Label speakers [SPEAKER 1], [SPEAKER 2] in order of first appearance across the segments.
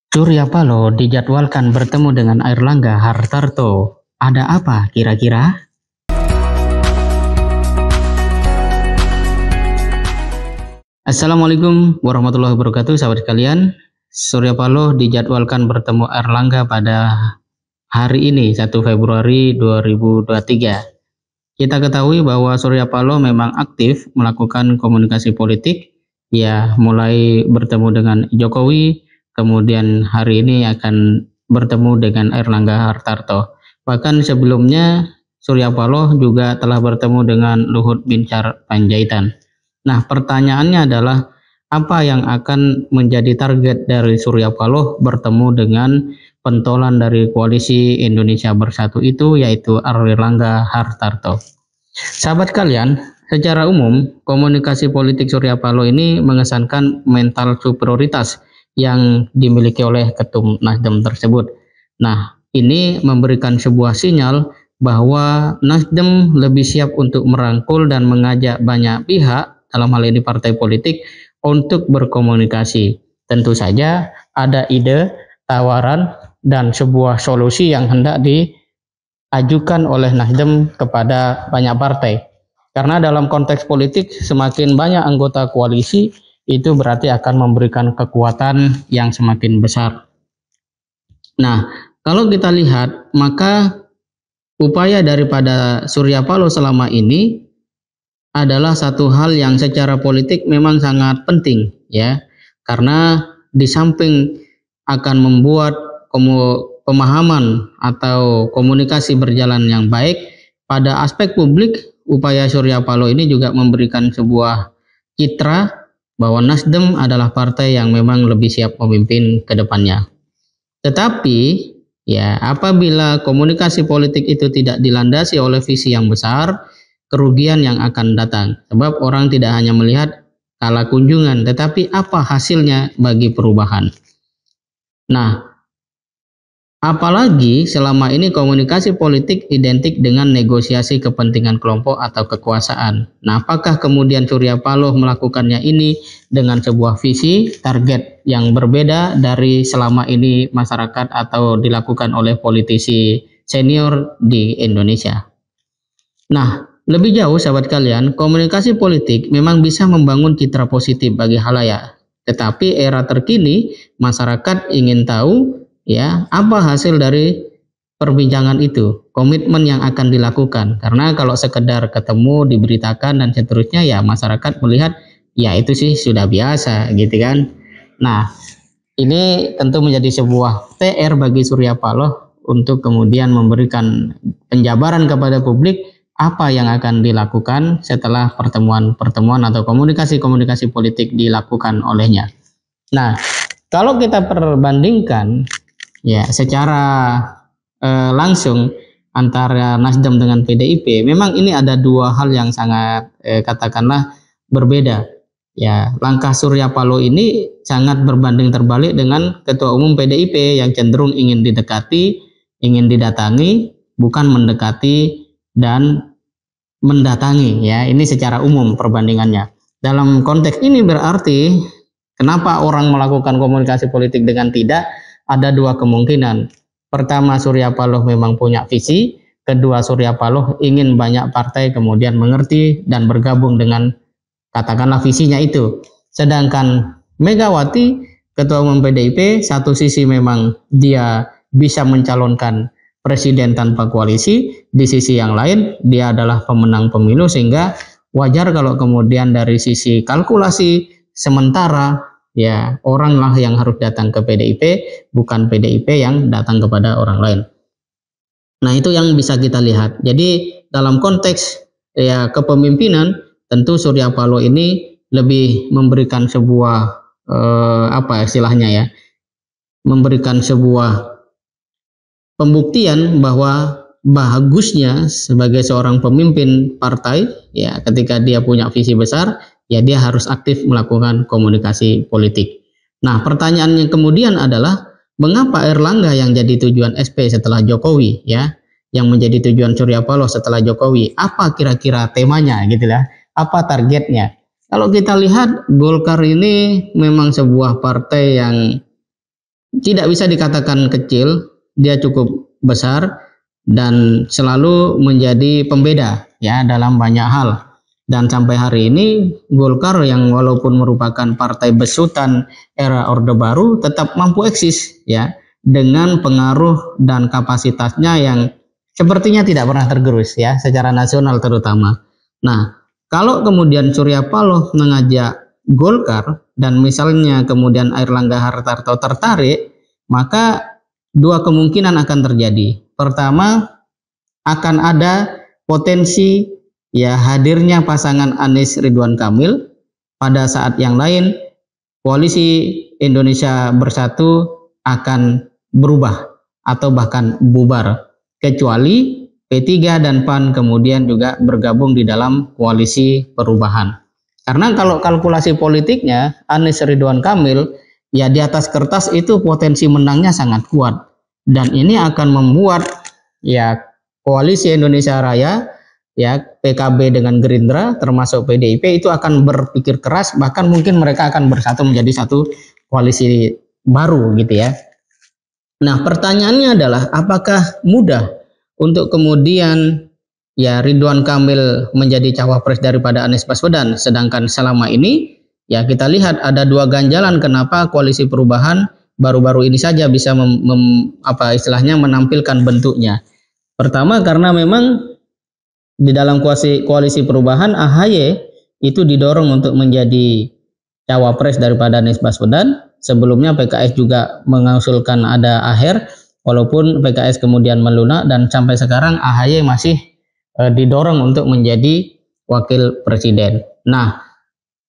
[SPEAKER 1] Surya Paloh dijadwalkan bertemu dengan Airlangga Hartarto. Ada apa kira-kira? Assalamualaikum warahmatullahi wabarakatuh, sahabat sekalian. Surya Paloh dijadwalkan bertemu Airlangga pada hari ini, 1 Februari 2023. Kita ketahui bahwa Surya Paloh memang aktif melakukan komunikasi politik, ya mulai bertemu dengan Jokowi, kemudian hari ini akan bertemu dengan Airlangga Hartarto. Bahkan sebelumnya Surya Paloh juga telah bertemu dengan Luhut Binsar Panjaitan. Nah, pertanyaannya adalah apa yang akan menjadi target dari Surya Paloh bertemu dengan pentolan dari koalisi Indonesia Bersatu itu, yaitu Airlangga Hartarto. Sahabat kalian, secara umum komunikasi politik Surya Paloh ini mengesankan mental superioritas yang dimiliki oleh Ketum Nasdem tersebut. Nah, ini memberikan sebuah sinyal bahwa Nasdem lebih siap untuk merangkul dan mengajak banyak pihak, dalam hal ini partai politik, untuk berkomunikasi. Tentu saja ada ide, tawaran, dan sebuah solusi yang hendak diajukan oleh Nasdem kepada banyak partai. Karena dalam konteks politik, semakin banyak anggota koalisi, itu berarti akan memberikan kekuatan yang semakin besar. Nah, kalau kita lihat, maka upaya daripada Surya Paloh selama ini adalah satu hal yang secara politik memang sangat penting, ya, karena di samping akan membuat pemahaman atau komunikasi berjalan yang baik pada aspek publik, upaya Surya Paloh ini juga memberikan sebuah citra bahwa Nasdem adalah partai yang memang lebih siap memimpin ke depannya. Tetapi ya, apabila komunikasi politik itu tidak dilandasi oleh visi yang besar, kerugian yang akan datang. Sebab orang tidak hanya melihat kala kunjungan, tetapi apa hasilnya bagi perubahan. Nah, apalagi selama ini komunikasi politik identik dengan negosiasi kepentingan kelompok atau kekuasaan. Nah, apakah kemudian Surya Paloh melakukannya ini dengan sebuah visi, target yang berbeda dari selama ini masyarakat atau dilakukan oleh politisi senior di Indonesia? Nah, lebih jauh sahabat kalian, komunikasi politik memang bisa membangun citra positif bagi halayak. Tetapi era terkini, masyarakat ingin tahu ya apa hasil dari perbincangan itu, komitmen yang akan dilakukan. Karena kalau sekedar ketemu, diberitakan dan seterusnya, ya masyarakat melihat ya itu sih sudah biasa gitu kan. Nah, ini tentu menjadi sebuah PR bagi Surya Paloh untuk kemudian memberikan penjabaran kepada publik apa yang akan dilakukan setelah pertemuan-pertemuan atau komunikasi-komunikasi politik dilakukan olehnya. Nah, kalau kita perbandingkan ya secara langsung antara Nasdem dengan PDIP, memang ini ada dua hal yang sangat katakanlah berbeda. Ya, langkah Surya Paloh ini sangat berbanding terbalik dengan Ketua Umum PDIP yang cenderung ingin didekati, ingin didatangi, bukan mendekati dan mendatangi, ya. Ini secara umum perbandingannya. Dalam konteks ini berarti kenapa orang melakukan komunikasi politik dengan tidak? Ada dua kemungkinan. Pertama, Surya Paloh memang punya visi. Kedua, Surya Paloh ingin banyak partai kemudian mengerti dan bergabung dengan katakanlah visinya itu. Sedangkan Megawati, Ketua Umum PDIP, satu sisi memang dia bisa mencalonkan presiden tanpa koalisi, di sisi yang lain dia adalah pemenang pemilu, sehingga wajar kalau kemudian dari sisi kalkulasi sementara ya oranglah yang harus datang ke PDIP, bukan PDIP yang datang kepada orang lain. Nah, itu yang bisa kita lihat. Jadi dalam konteks ya kepemimpinan, tentu Surya Paloh ini lebih memberikan sebuah apa istilahnya ya, memberikan sebuah pembuktian bahwa bagusnya sebagai seorang pemimpin partai ya ketika dia punya visi besar ya dia harus aktif melakukan komunikasi politik. Nah, pertanyaannya kemudian adalah mengapa Airlangga yang jadi tujuan SP setelah Jokowi ya, yang menjadi tujuan Surya Paloh setelah Jokowi, apa kira-kira temanya gitu ya, apa targetnya? Kalau kita lihat Golkar ini memang sebuah partai yang tidak bisa dikatakan kecil, dia cukup besar dan selalu menjadi pembeda ya dalam banyak hal. Dan sampai hari ini Golkar yang walaupun merupakan partai besutan era Orde Baru tetap mampu eksis ya dengan pengaruh dan kapasitasnya yang sepertinya tidak pernah tergerus ya secara nasional terutama. Nah, kalau kemudian Surya Paloh mengajak Golkar dan misalnya kemudian Airlangga Hartarto tertarik, maka dua kemungkinan akan terjadi. Pertama, akan ada potensi ya hadirnya pasangan Anies Ridwan Kamil. Pada saat yang lain koalisi Indonesia Bersatu akan berubah atau bahkan bubar, kecuali P3 dan PAN kemudian juga bergabung di dalam koalisi perubahan. Karena kalau kalkulasi politiknya Anies Ridwan Kamil ya di atas kertas itu potensi menangnya sangat kuat, dan ini akan membuat ya koalisi Indonesia Raya ya PKB dengan Gerindra termasuk PDIP itu akan berpikir keras, bahkan mungkin mereka akan bersatu menjadi satu koalisi baru gitu ya. Nah, pertanyaannya adalah apakah mudah untuk kemudian ya Ridwan Kamil menjadi cawapres daripada Anies Baswedan, sedangkan selama ini ya kita lihat ada dua ganjalan kenapa koalisi perubahan baru-baru ini saja bisa menampilkan bentuknya. Pertama, karena memang di dalam koalisi perubahan AHY itu didorong untuk menjadi cawapres daripada Anies Baswedan. Sebelumnya PKS juga mengusulkan ada Aher, walaupun PKS kemudian melunak, dan sampai sekarang AHY masih didorong untuk menjadi wakil presiden. Nah,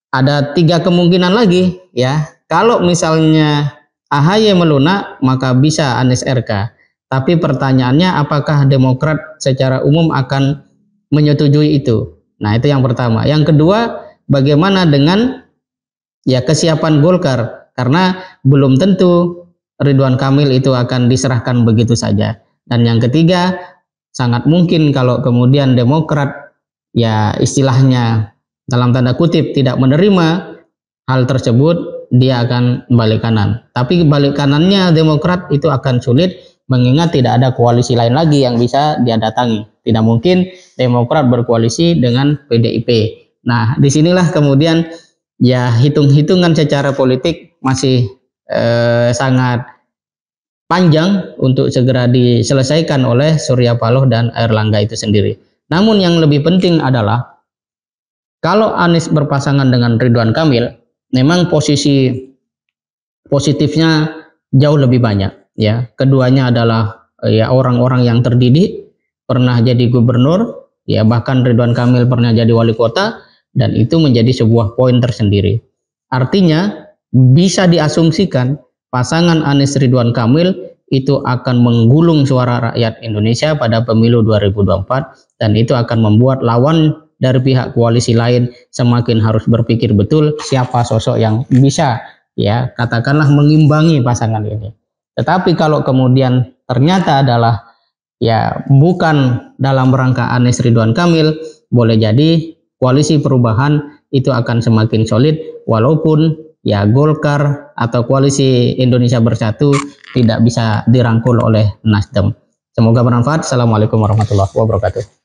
[SPEAKER 1] ada tiga kemungkinan lagi ya. Kalau misalnya AHY melunak, maka bisa Anies RK. Tapi pertanyaannya apakah Demokrat secara umum akan menyetujui itu? Nah, itu yang pertama. Yang kedua, bagaimana dengan ya kesiapan Golkar? Karena belum tentu Ridwan Kamil itu akan diserahkan begitu saja. Dan yang ketiga, sangat mungkin kalau kemudian Demokrat ya istilahnya dalam tanda kutip tidak menerima hal tersebut, dia akan balik kanan. Tapi balik kanannya Demokrat itu akan sulit, mengingat tidak ada koalisi lain lagi yang bisa dia datangi. Tidak mungkin Demokrat berkoalisi dengan PDIP. Nah, disinilah kemudian ya hitung-hitungan secara politik masih sangat panjang untuk segera diselesaikan oleh Surya Paloh dan Airlangga itu sendiri. Namun yang lebih penting adalah kalau Anies berpasangan dengan Ridwan Kamil, memang posisi positifnya jauh lebih banyak ya. Keduanya adalah ya orang-orang yang terdidik, pernah jadi gubernur, ya bahkan Ridwan Kamil pernah jadi wali kota, dan itu menjadi sebuah poin tersendiri. Artinya bisa diasumsikan pasangan Anies Ridwan Kamil itu akan menggulung suara rakyat Indonesia pada pemilu 2024, dan itu akan membuat lawan dari pihak koalisi lain semakin harus berpikir betul siapa sosok yang bisa ya katakanlah mengimbangi pasangan ini. Tetapi kalau kemudian ternyata adalah ya bukan dalam rangka Anies Ridwan Kamil, boleh jadi koalisi perubahan itu akan semakin solid, walaupun ya Golkar atau koalisi Indonesia Bersatu tidak bisa dirangkul oleh Nasdem. Semoga bermanfaat. Assalamualaikum warahmatullahi wabarakatuh.